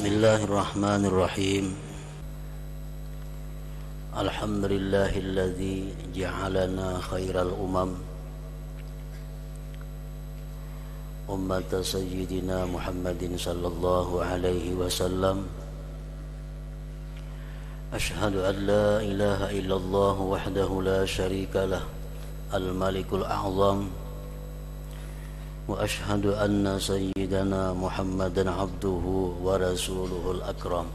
Bismillahirrahmanirrahim. Alhamdulillahilladzi ja'alana khairal ummata sayyidina Muhammadin sallallahu alaihi wasallam. Ashhadu an la ilaha illallah wahdahu la syarika lah, al-malikul a'zam. Wa ashhadu anna sayyidana Muhammadan abduhu wa rasuluhul akram.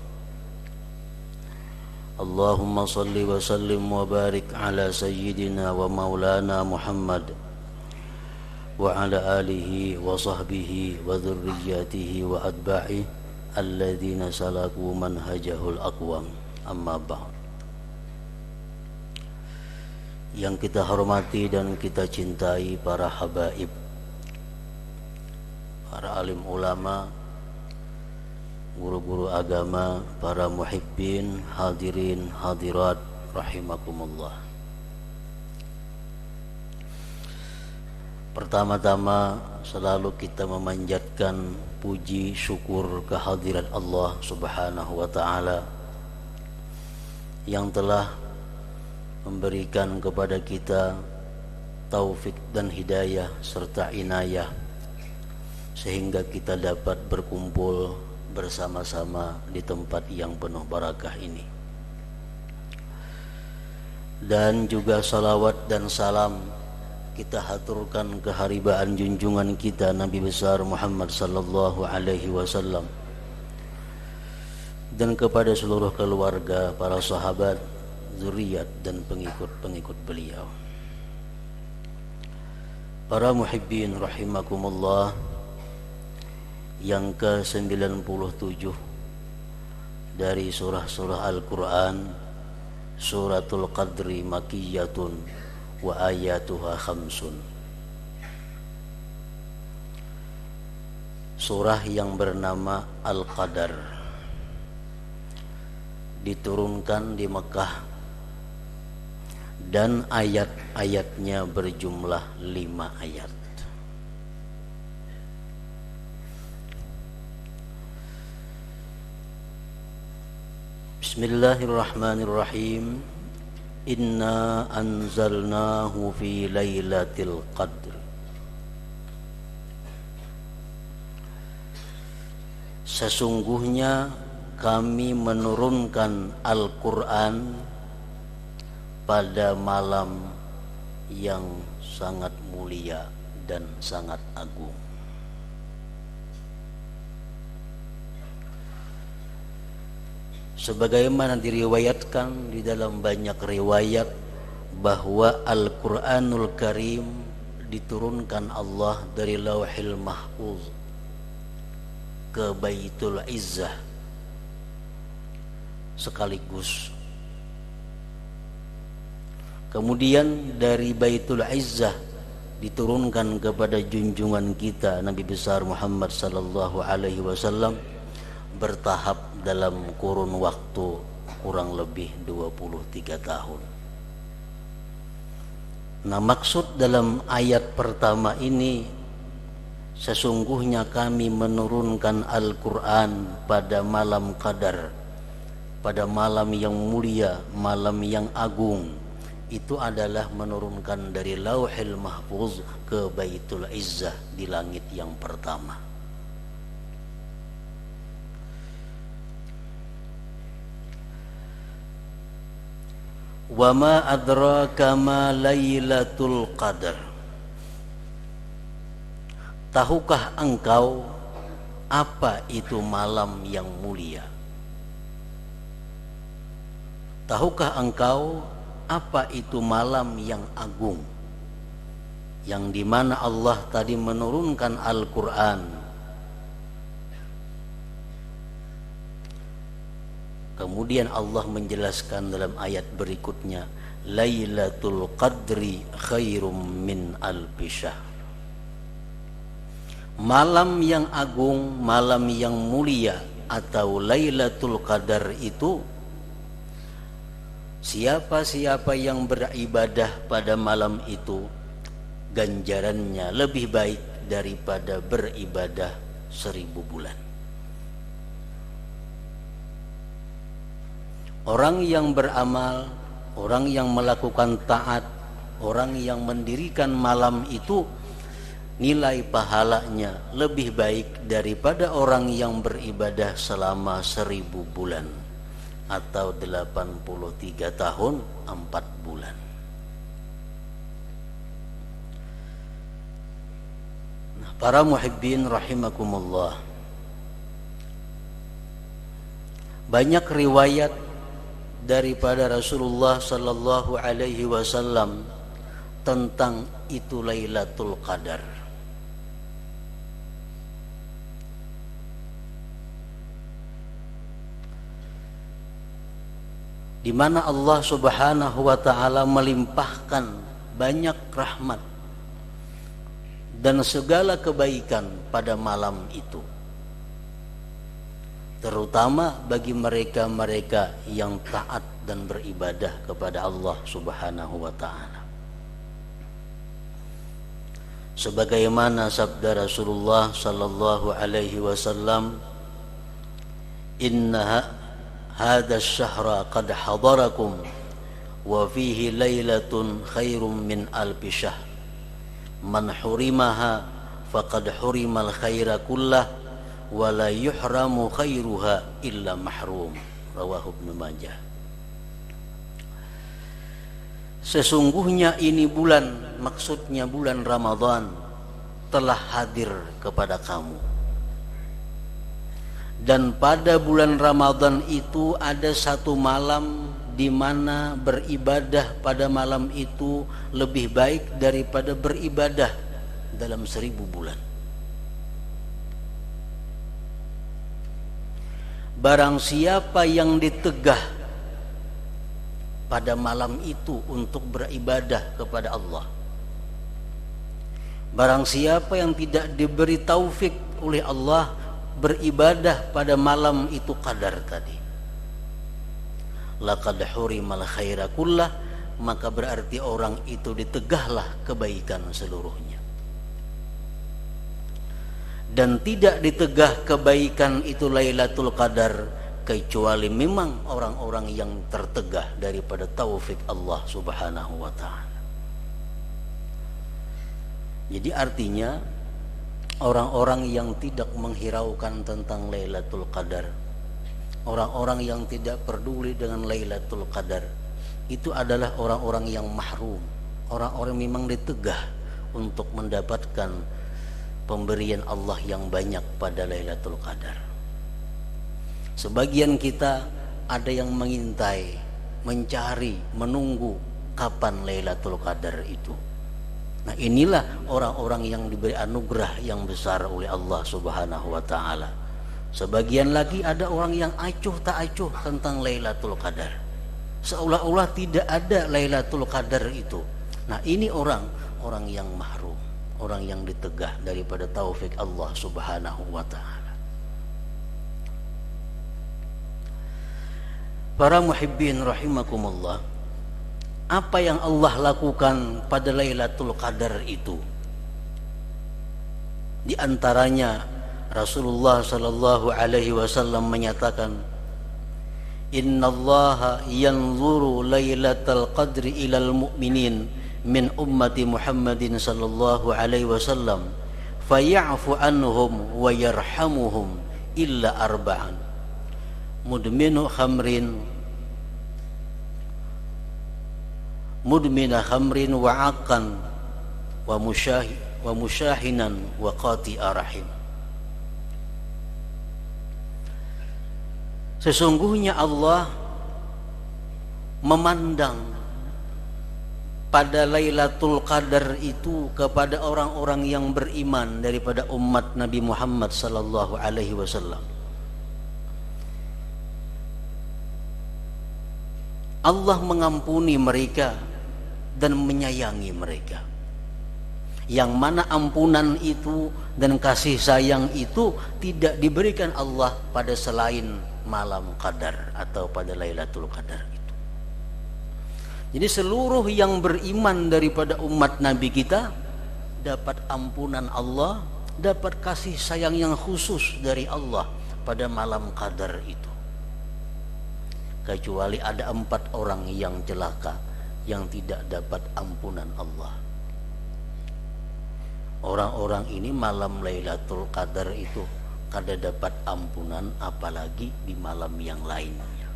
Allahumma salli wa sallim wa barik ala sayyidina wa maulana Muhammad wa ala alihi wa sahbihi wa dhurriyyatihi wa atba'ihi alladhina salaku manhajahul aqwam. Amma ba'd. Yang kita hormati dan kita cintai para habaib, para alim ulama, guru-guru agama, para muhibbin, hadirin, hadirat, rahimakumullah. Pertama-tama selalu kita memanjatkan puji syukur kehadirat Allah subhanahu wa ta'ala yang telah memberikan kepada kita taufik dan hidayah serta inayah sehingga kita dapat berkumpul bersama-sama di tempat yang penuh barakah ini. Dan juga salawat dan salam kita haturkan keharibaan junjungan kita Nabi besar Muhammad sallallahu alaihi wasallam dan kepada seluruh keluarga, para sahabat, zuriat dan pengikut-pengikut beliau. Para muhibbin rahimakumullah, yang ke-97 dari surah-surah Al-Quran, Suratul Qadri Makiyyatun wa ayatuha khamsun. Surah yang bernama Al-Qadar diturunkan di Mekah dan ayat-ayatnya berjumlah 5 ayat. Bismillahirrahmanirrahim. Inna anzalnahu fi lailatul qadr. Sesungguhnya kami menurunkan Al-Quran pada malam yang sangat mulia dan sangat agung. Sebagaimana diriwayatkan di dalam banyak riwayat bahwa Al-Quranul Karim diturunkan Allah dari Lauhil Mahfuz ke Baitul Izzah sekaligus. Kemudian dari Baitul Izzah diturunkan kepada junjungan kita Nabi besar Muhammad sallallahu alaihi wasallam bertahap dalam kurun waktu kurang lebih 23 tahun. Nah, maksud dalam ayat pertama ini, sesungguhnya kami menurunkan Al-Quran pada malam Qadar, pada malam yang mulia, malam yang agung. Itu adalah menurunkan dari Lauhil Mahfuz ke Baitul Izzah di langit yang pertama. Wa ma adraka ma lailatul qadar. Tahukah engkau apa itu malam yang mulia? Tahukah engkau apa itu malam yang agung, yang dimana Allah tadi menurunkan Al-Quran? Kemudian Allah menjelaskan dalam ayat berikutnya, Lailatul Qadri khairum min alfi syahr. Malam yang agung, malam yang mulia atau Lailatul Qadar itu, siapa-siapa yang beribadah pada malam itu, ganjarannya lebih baik daripada beribadah 1000 bulan. Orang yang beramal, orang yang melakukan taat, orang yang mendirikan malam itu nilai pahalanya lebih baik daripada orang yang beribadah selama 1000 bulan atau 83 tahun 4 bulan. Nah, para muhibbin rahimakumullah, banyak riwayat daripada Rasulullah sallallahu alaihi wasallam tentang itu Lailatul Qadar. Di mana Allah Subhanahu wa taala melimpahkan banyak rahmat dan segala kebaikan pada malam itu, terutama bagi mereka-mereka yang taat dan beribadah kepada Allah Subhanahu wa taala. Sebagaimana sabda Rasulullah sallallahu alaihi wasallam, "Inna hadha ash-shahra qad hadarakum wa fihi lailatun khairum min alfi syahr. Man hurimaha faqad hurimal khaira kullah wa la yuhramu khairuha illa mahrum." Rawahu Ibnu Majah. Sesungguhnya ini bulan, maksudnya bulan Ramadan, telah hadir kepada kamu. Dan pada bulan Ramadan itu ada satu malam di mana beribadah pada malam itu lebih baik daripada beribadah dalam 1000 bulan. Barang siapa yang ditegah pada malam itu untuk beribadah kepada Allah, barang siapa yang tidak diberi taufik oleh Allah beribadah pada malam itu qadar tadi, laqad hurimal khaira kullah, maka berarti orang itu ditegahlah kebaikan seluruhnya. Dan tidak ditegah kebaikan itu Lailatul Qadar kecuali memang orang-orang yang tertegah daripada taufik Allah Subhanahu wa taala. Jadi artinya orang-orang yang tidak menghiraukan tentang Lailatul Qadar, orang-orang yang tidak peduli dengan Lailatul Qadar, itu adalah orang-orang yang mahrum, orang-orang memang ditegah untuk mendapatkan pemberian Allah yang banyak pada Lailatul Qadar. Sebagian kita ada yang mengintai, mencari, menunggu kapan Lailatul Qadar itu. Nah, inilah orang-orang yang diberi anugerah yang besar oleh Allah Subhanahu wa taala. Sebagian lagi ada orang yang acuh tak acuh tentang Lailatul Qadar, seolah-olah tidak ada Lailatul Qadar itu. Nah, ini orang yang mahrum, orang yang ditegah daripada taufik Allah Subhanahu wa taala. Para muhibbin rahimakumullah, apa yang Allah lakukan pada Lailatul Qadar itu? Di antaranya Rasulullah sallallahu alaihi wasallam menyatakan, "Innallaha yanzuru lailatal qadri ilal mu'minin min ummati Muhammadin sallallahu alaihi wasallam faya'fu anhum wa yarhamuhum illa arba'an mudmina khamrin wa aqan wa musyahinan wa qati'a rahim." Sesungguhnya Allah memandang pada Lailatul Qadar itu kepada orang-orang yang beriman daripada umat Nabi Muhammad sallallahu alaihi wasallam. Allah mengampuni mereka dan menyayangi mereka. Yang mana ampunan itu dan kasih sayang itu tidak diberikan Allah pada selain malam Qadar atau pada Lailatul Qadar itu. Jadi seluruh yang beriman daripada umat Nabi kita dapat ampunan Allah, dapat kasih sayang yang khusus dari Allah pada malam Qadar itu. kecuali ada 4 orang yang celaka yang tidak dapat ampunan Allah. Orang-orang ini malam Lailatul Qadar itu kada dapat ampunan, apalagi di malam yang lainnya.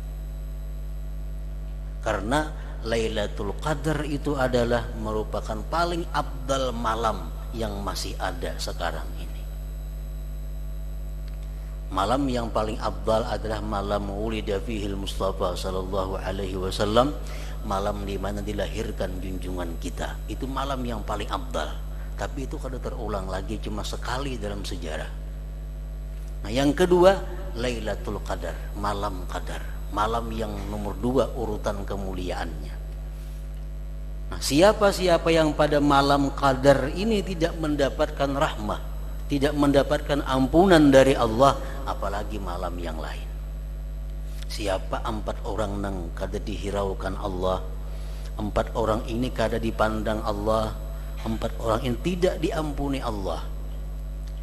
Karena Lailatul Qadar itu adalah merupakan paling afdal malam yang masih ada sekarang ini. Malam yang paling afdal adalah malam wulida fihil Mustafa sallallahu alaihi wasallam, malam di mana dilahirkan junjungan kita. Itu malam yang paling afdal, tapi itu kada terulang lagi, cuma sekali dalam sejarah. Nah, yang kedua Lailatul Qadar, malam Qadar, malam yang nomor 2 urutan kemuliaannya. Nah, siapa-siapa yang pada malam Qadar ini tidak mendapatkan rahmah, tidak mendapatkan ampunan dari Allah, apalagi malam yang lain. Siapa 4 orang nang kada dihiraukan Allah, 4 orang ini kada dipandang Allah, 4 orang ini tidak diampuni Allah.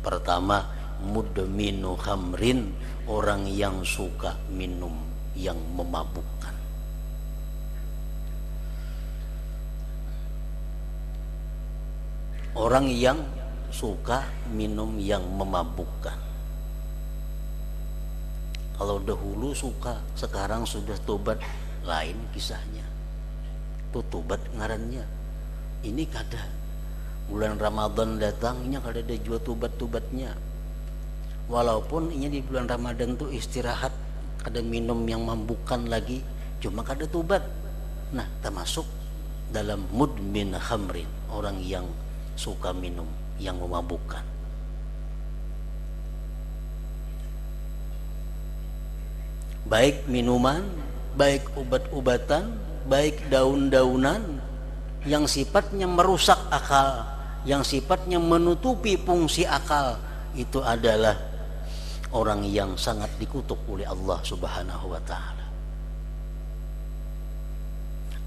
Pertama, mudminu khamrin, orang yang suka minum yang memabukkan. Orang yang suka minum yang memabukkan. Kalau dahulu suka, sekarang sudah tobat, lain kisahnya. Itu tobat ngarannya. Ini kada. Bulan Ramadan datangnya kada ada jua tobat-tobatnya. Walaupun ini di bulan Ramadan tuh istirahat, kada minum yang memabukkan lagi, cuma kada tobat. Nah, termasuk dalam mudmin khamrin, orang yang suka minum yang memabukkan. Baik minuman, baik obat-obatan, baik daun-daunan yang sifatnya merusak akal, yang sifatnya menutupi fungsi akal, itu adalah orang yang sangat dikutuk oleh Allah Subhanahu wa ta'ala.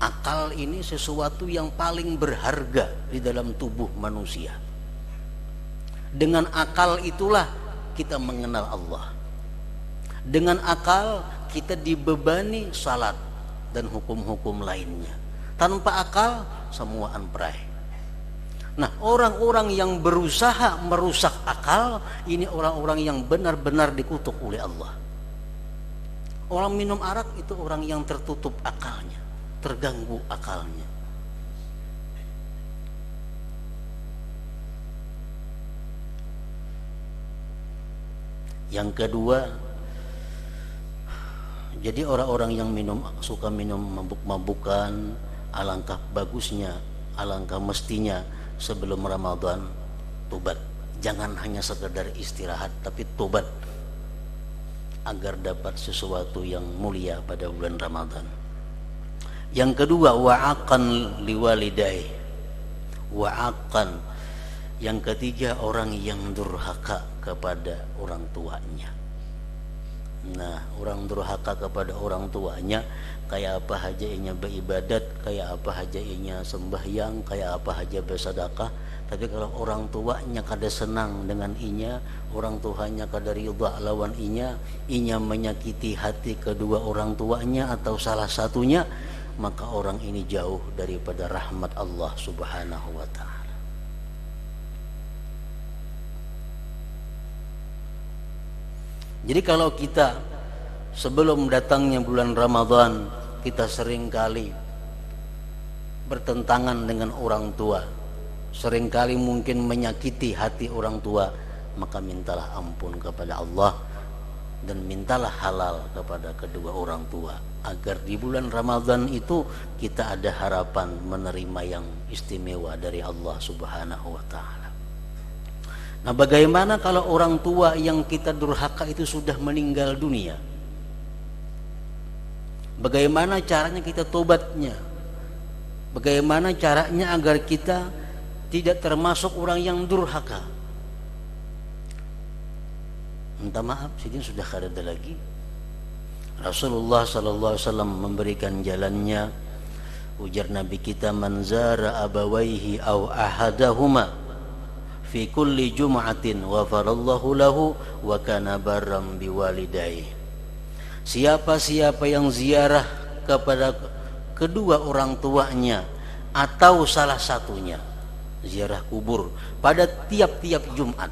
Akal ini sesuatu yang paling berharga di dalam tubuh manusia. Dengan akal itulah kita mengenal Allah. Dengan akal kita dibebani salat dan hukum-hukum lainnya. Tanpa akal semua anprai. Nah, orang-orang yang berusaha merusak akal, ini orang-orang yang benar-benar dikutuk oleh Allah. Orang minum arak itu orang yang tertutup akalnya, terganggu akalnya. Yang kedua, jadi orang-orang yang suka minum mabuk-mabukan, alangkah bagusnya, alangkah mestinya sebelum Ramadan tobat. Jangan hanya sekedar istirahat, tapi tobat agar dapat sesuatu yang mulia pada bulan Ramadan. Yang kedua, wa'aqan liwalidai, wa'aqan. Yang ketiga, orang yang durhaka kepada orang tuanya. Nah, orang durhaka kepada orang tuanya, kayak apa haja inya beribadat, kayak apa haja inya sembahyang, kayak apa haja bersedekah, tapi kalau orang tuanya kada senang dengan inya, orang tuanya kada ridha lawan inya menyakiti hati kedua orang tuanya atau salah satunya, maka orang ini jauh daripada rahmat Allah Subhanahu wa ta'ala. Jadi kalau kita sebelum datangnya bulan Ramadan, kita seringkali bertentangan dengan orang tua, seringkali mungkin menyakiti hati orang tua, maka mintalah ampun kepada Allah dan mintalah halal kepada kedua orang tua, agar di bulan Ramadan itu kita ada harapan menerima yang istimewa dari Allah Subhanahu wa ta'ala. Nah, bagaimana kalau orang tua yang kita durhaka itu sudah meninggal dunia? Bagaimana caranya kita tobatnya? Bagaimana caranya agar kita tidak termasuk orang yang durhaka? Minta maaf, sidin sudah kada ada lagi. Rasulullah sallallahu alaihi wasallam memberikan jalannya. Ujar Nabi kita, man zara abawaihi aw ahadahuma fi kulli jum'atin wa farallahu lahu wa kana barram biwalidayhi. Siapa-siapa yang ziarah kepada kedua orang tuanya atau salah satunya, ziarah kubur pada tiap-tiap Jumat,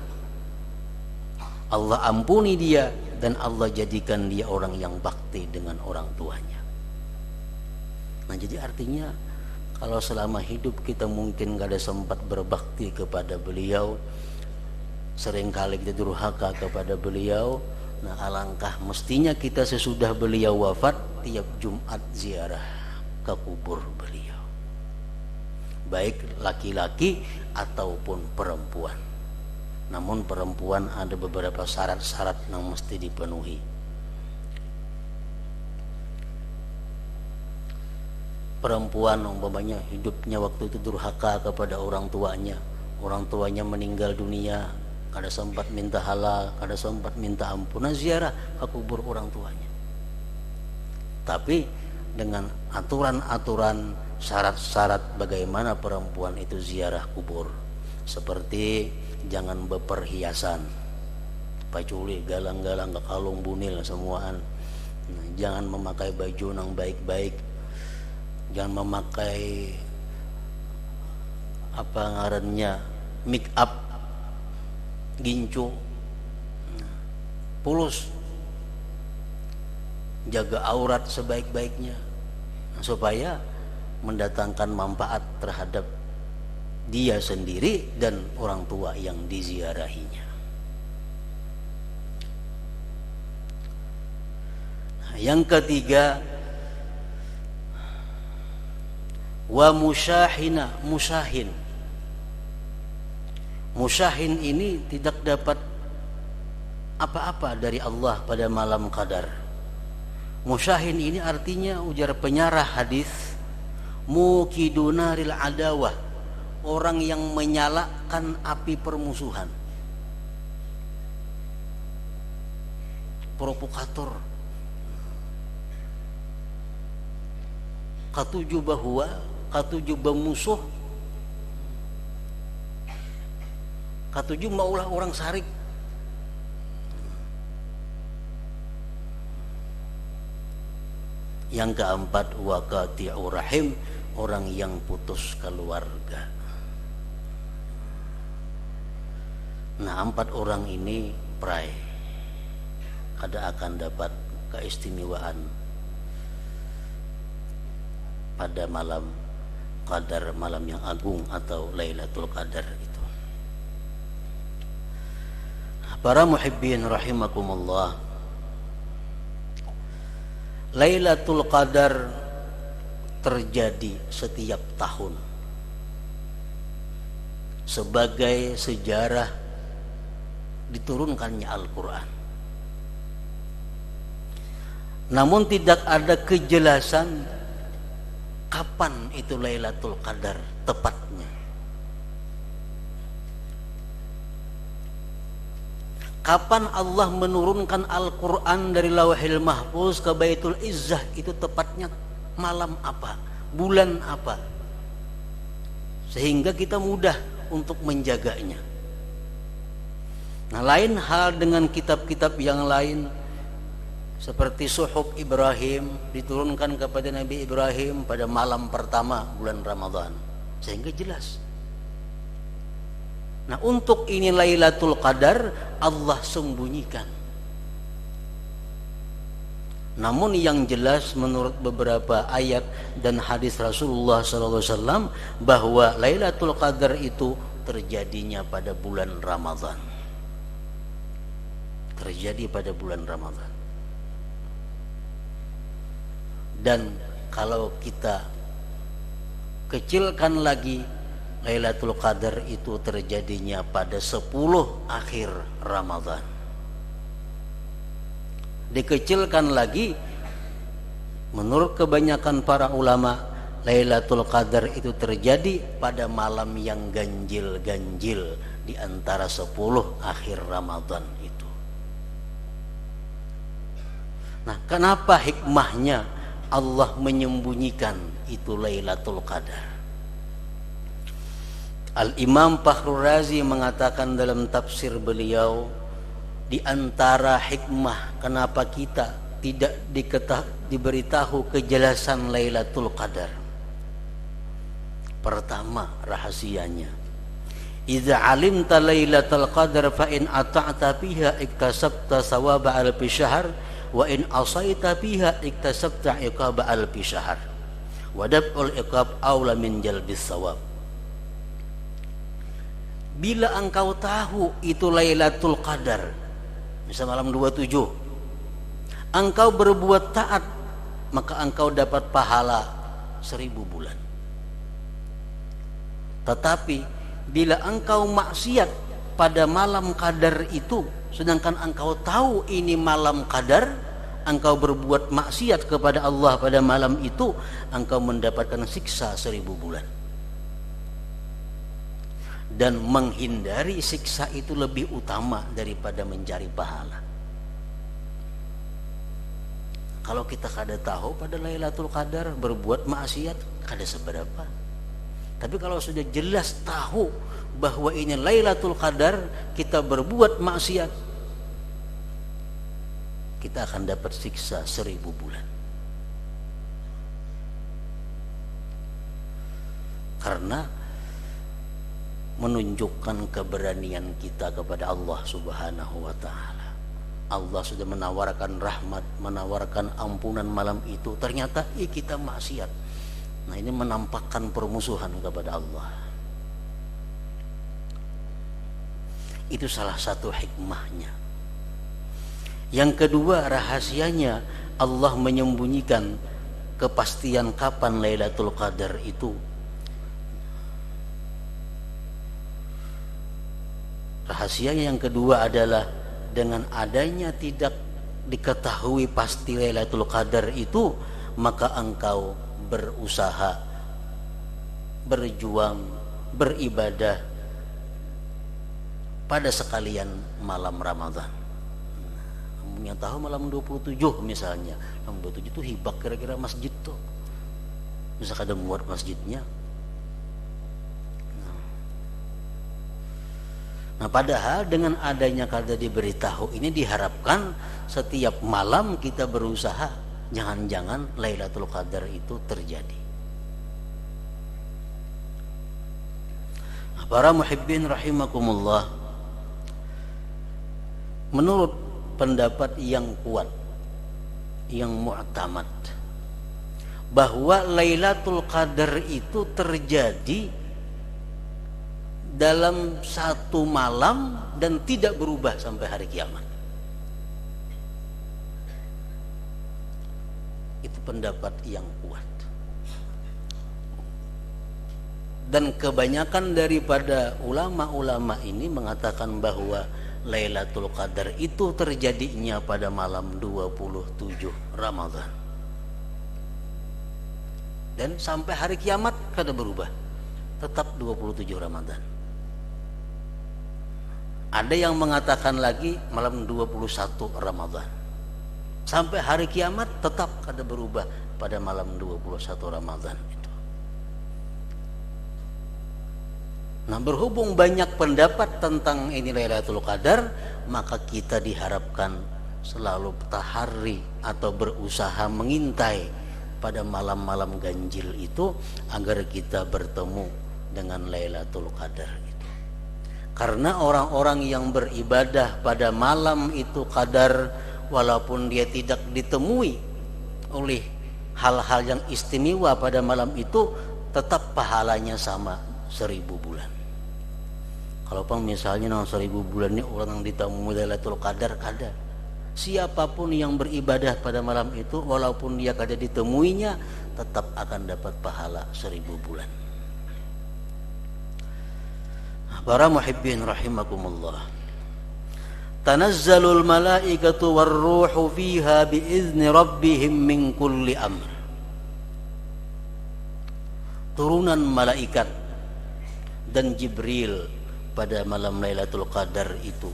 Allah ampuni dia dan Allah jadikan dia orang yang bakti dengan orang tuanya. Nah, jadi artinya kalau selama hidup kita mungkin gak ada sempat berbakti kepada beliau, seringkali kita durhaka kepada beliau. Nah, alangkah mestinya kita sesudah beliau wafat tiap Jumat ziarah ke kubur beliau, baik laki-laki ataupun perempuan. Namun perempuan ada beberapa syarat-syarat yang mesti dipenuhi. Perempuan umpamanya hidupnya waktu itu durhaka kepada orang tuanya meninggal dunia, kada sempat minta halal, kada sempat minta ampunan, ziarah ke kubur orang tuanya. Tapi dengan aturan-aturan, syarat-syarat bagaimana perempuan itu ziarah kubur, seperti jangan berperhiasan, paculi, galang-galang, kalung, bunil semuaan. Jangan memakai baju yang baik-baik, jangan memakai apa ngarannya make up, gincu, pulus, jaga aurat sebaik-baiknya supaya mendatangkan manfaat terhadap dia sendiri dan orang tua yang diziarahinya. Nah, yang ketiga, wa musyahin. Musyahin ini tidak dapat apa-apa dari Allah pada malam qadar. Musyahin ini artinya, ujar penyarah hadis, mukidunaril adawah, orang yang menyalakan api permusuhan, provokator. Katuju bahwa katuju bermusuh, katuju maulah orang sarik. Yang keempat, waqati'u rahim, orang yang putus keluarga. Nah, 4 orang ini pray kada akan dapat keistimewaan pada malam qadar, malam yang agung atau Lailatul Qadar itu. Para muhibbin rahimakumullah, Lailatul Qadar terjadi setiap tahun sebagai sejarah diturunkannya Al-Quran. Namun tidak ada kejelasan kapan itu Lailatul Qadar tepatnya. Kapan Allah menurunkan Al-Quran dari Lauhil Mahfuz ke Baitul Izzah, itu tepatnya malam apa, bulan apa, sehingga kita mudah untuk menjaganya. Nah, lain hal dengan kitab-kitab yang lain, seperti Suhuf Ibrahim diturunkan kepada Nabi Ibrahim pada malam pertama bulan Ramadan, sehingga jelas. Nah, untuk ini Lailatul Qadar Allah sembunyikan. Namun yang jelas menurut beberapa ayat dan hadis Rasulullah SAW bahwa Lailatul Qadar itu terjadinya pada bulan Ramadan. Terjadi pada bulan Ramadan. Dan kalau kita kecilkan lagi, Lailatul Qadar itu terjadinya pada 10 akhir Ramadan. Dikecilkan lagi, menurut kebanyakan para ulama, Lailatul Qadar itu terjadi pada malam yang ganjil-ganjil di antara 10 akhir Ramadan itu. Nah, kenapa hikmahnya Allah menyembunyikan itu Lailatul Qadar? Al-Imam Fakhrul Razi mengatakan dalam tafsir beliau, di antara hikmah kenapa kita tidak diberitahu kejelasan Lailatul Qadar? Pertama rahasianya, idza alimta Lailatul Qadar fa in ata'ta fiha iktasabta thawaba alfi syahr wa in asaita fiha iktasabta iqaba alfi syahr wa dab'ul iqab aula min jalbis thawab. Bila engkau tahu itu Lailatul Qadar, misal malam 27, engkau berbuat taat, maka engkau dapat pahala 1000 bulan. Tetapi bila engkau maksiat pada malam Qadar itu, sedangkan engkau tahu ini malam Qadar, engkau berbuat maksiat kepada Allah pada malam itu, engkau mendapatkan siksa 1000 bulan. Dan menghindari siksa itu lebih utama daripada mencari pahala. Kalau kita kada tahu pada Lailatul Qadar berbuat maksiat, kada seberapa. Tapi kalau sudah jelas tahu bahwa ini Lailatul Qadar, kita berbuat maksiat, kita akan dapat siksa 1000 bulan. Karena menunjukkan keberanian kita kepada Allah Subhanahu wa ta'ala. Allah sudah menawarkan rahmat, menawarkan ampunan malam itu, ternyata kita maksiat. Nah, ini menampakkan permusuhan kepada Allah. Itu salah satu hikmahnya. Yang kedua rahasianya, Allah menyembunyikan kepastian kapan Lailatul Qadar itu. Rahasianya yang kedua adalah dengan adanya tidak diketahui pasti Lailatul Qadar itu, maka engkau berusaha, berjuang, beribadah pada sekalian malam Ramadan. Yang tahu malam 27 misalnya, malam 27 itu hibak kira-kira masjid tuh, bisa kada muat masjidnya. Nah, padahal dengan adanya kada diberitahu ini, diharapkan setiap malam kita berusaha, jangan-jangan Lailatul Qadar itu terjadi. Nah, para muhibbin rahimakumullah, menurut pendapat yang kuat, yang mu'tamad, bahwa Lailatul Qadar itu terjadi dalam satu malam dan tidak berubah sampai hari kiamat. Itu pendapat yang kuat. Dan kebanyakan daripada ulama-ulama ini mengatakan bahwa Lailatul Qadar itu terjadinya pada malam 27 Ramadan. Dan sampai hari kiamat kada berubah, tetap 27 Ramadan. Ada yang mengatakan lagi malam 21 Ramadan. Sampai hari kiamat tetap kada berubah pada malam 21 Ramadan itu. Nah, berhubung banyak pendapat tentang ini Lailatul Qadar, maka kita diharapkan selalu tahari atau berusaha mengintai pada malam-malam ganjil itu agar kita bertemu dengan Lailatul Qadar itu. Karena orang-orang yang beribadah pada malam itu Qadar, walaupun dia tidak ditemui oleh hal-hal yang istimewa pada malam itu, tetap pahalanya sama 1000 bulan. Kalau pun misalnya 1000 bulan ini orang yang ditemui Lailatul Qadar kada, siapapun yang beribadah pada malam itu, walaupun dia kada ditemuinya, tetap akan dapat pahala 1000 bulan. Para muhibbin rahimakumullah, tanazzalul malaikatu warruhu fiha biizni rabbihim min kulli amr. Turunan malaikat dan Jibril pada malam Lailatul Qadar itu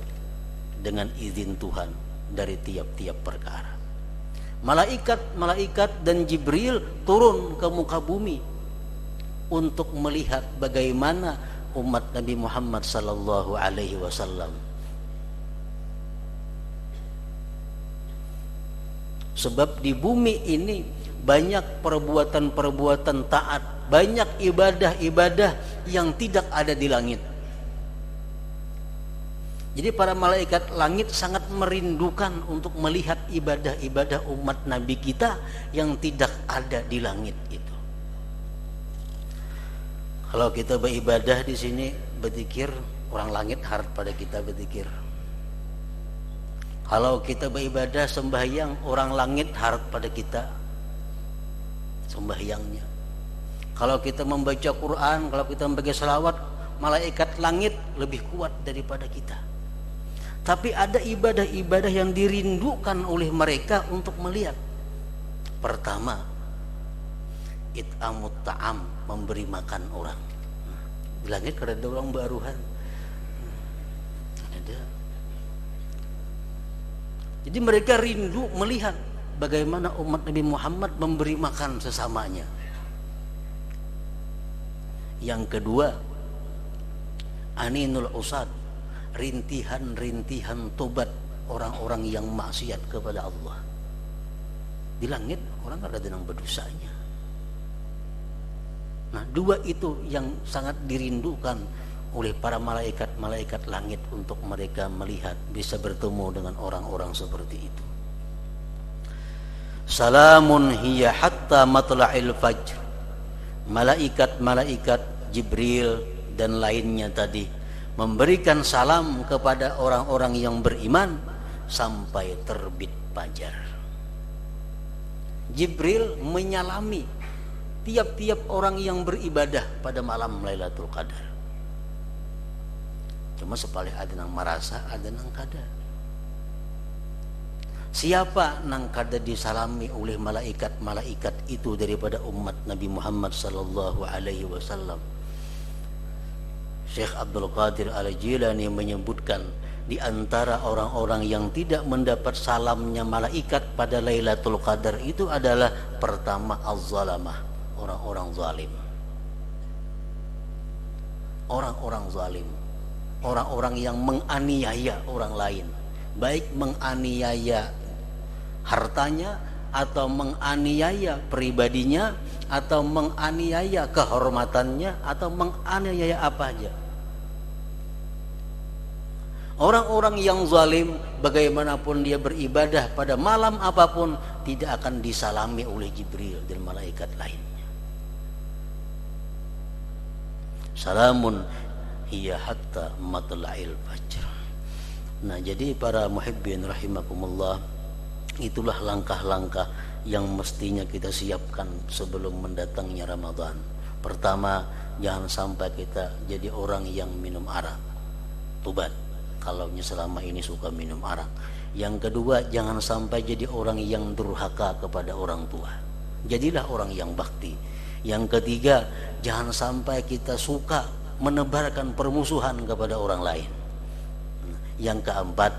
dengan izin Tuhan dari tiap-tiap perkara. Malaikat dan Jibril turun ke muka bumi untuk melihat bagaimana umat Nabi Muhammad sallallahu alaihi wasallam Sebab di bumi ini banyak perbuatan-perbuatan taat, banyak ibadah-ibadah yang tidak ada di langit. Jadi para malaikat langit sangat merindukan untuk melihat ibadah-ibadah umat Nabi kita yang tidak ada di langit itu. Kalau kita beribadah di sini berzikir, orang langit harap pada kita berzikir. Kalau kita beribadah sembahyang, orang langit harap pada kita sembahyangnya. Kalau kita membaca Quran, kalau kita membaca salawat, malaikat langit lebih kuat daripada kita. Tapi ada ibadah-ibadah yang dirindukan oleh mereka untuk melihat. Pertama, it'amut ta'am, memberi makan orang. Di langit kada ada orang baruhan. Ada. Jadi mereka rindu melihat bagaimana umat Nabi Muhammad memberi makan sesamanya. Yang kedua, aninul usad, rintihan-rintihan tobat orang-orang yang maksiat kepada Allah. Di langit orang ada yang berdosanya. Nah, dua itu yang sangat dirindukan oleh para malaikat-malaikat langit untuk mereka melihat, bisa bertemu dengan orang-orang seperti itu. Salamun hiya hatta matla'il fajr. Malaikat-malaikat Jibril dan lainnya tadi memberikan salam kepada orang-orang yang beriman sampai terbit fajar. Jibril menyalami tiap-tiap orang yang beribadah pada malam Lailatul Qadar. Cuma sepalih ada nang merasa, ada nang kada. Siapa nang kada disalami oleh malaikat-malaikat itu daripada umat Nabi Muhammad sallallahu alaihi wasallam? Syekh Abdul Qadir Al-Jilani menyebutkan di antara orang-orang yang tidak mendapat salamnya malaikat pada Lailatul Qadar itu adalah pertama az-zalamah, orang-orang zalim. Orang-orang zalim, orang-orang yang menganiaya orang lain, baik menganiaya hartanya atau menganiaya pribadinya atau menganiaya kehormatannya atau menganiaya apa aja. Orang-orang yang zalim bagaimanapun dia beribadah pada malam apapun tidak akan disalami oleh Jibril dan malaikat lainnya. Salamun hiya hatta matla'il fajr. Nah, jadi para muhibbin rahimakumullah, itulah langkah-langkah yang mestinya kita siapkan sebelum mendatangnya Ramadan. Pertama, jangan sampai kita jadi orang yang minum arak. Tobat kalau selama ini suka minum arak. Yang kedua, jangan sampai jadi orang yang durhaka kepada orang tua. Jadilah orang yang bakti. Yang ketiga, jangan sampai kita suka menebarkan permusuhan kepada orang lain. Yang keempat,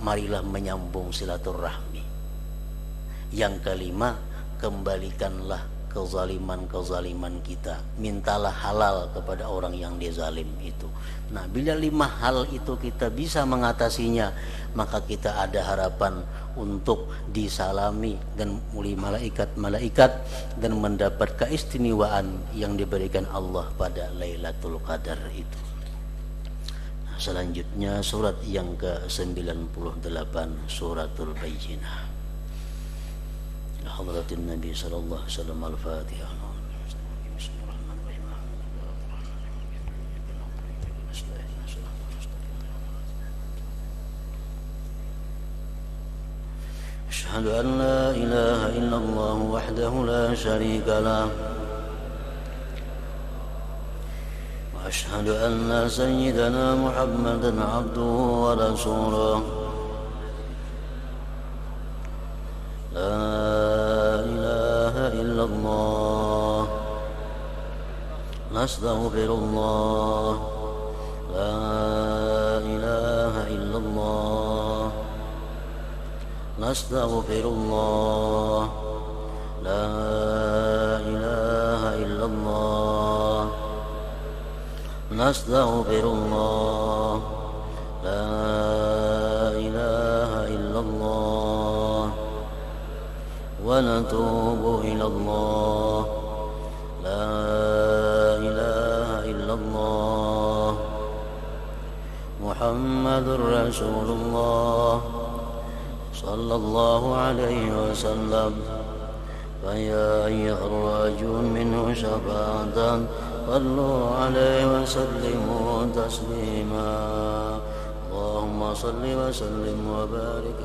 marilah menyambung silaturahmi. Yang kelima, kembalikanlah kezaliman-kezaliman kita. Mintalah halal kepada orang yang dia zalim itu. Nah, bila 5 hal itu kita bisa mengatasinya, maka kita ada harapan untuk disalami dan oleh malaikat-malaikat dan mendapat keistimewaan yang diberikan Allah pada Lailatul Qadar itu. Nah, selanjutnya surat yang ke-98, suratul Bayyinah. Hadratin Nabi sallallahu alaihi wasallam, Al-Fatihah. Asyhadu an la ilaha illallah wahdahu la syarika lah. Wa asyhadu anna sayyidana Muhammadan abduhu wa rasuluh. La ilaha illallah. Nastaghfirullah. La ilaha illallah. Nastaghfirullah. La ilaha illallah. Nastaghfirullah. La ilaha illallah. ونتوب إلى الله. لا إله إلا الله محمد رسول الله صلى الله عليه وسلم. فيا أيها الراجون منه شفاعة صلوا عليه وسلموا تسليما. اللهم صل وسلم وبارك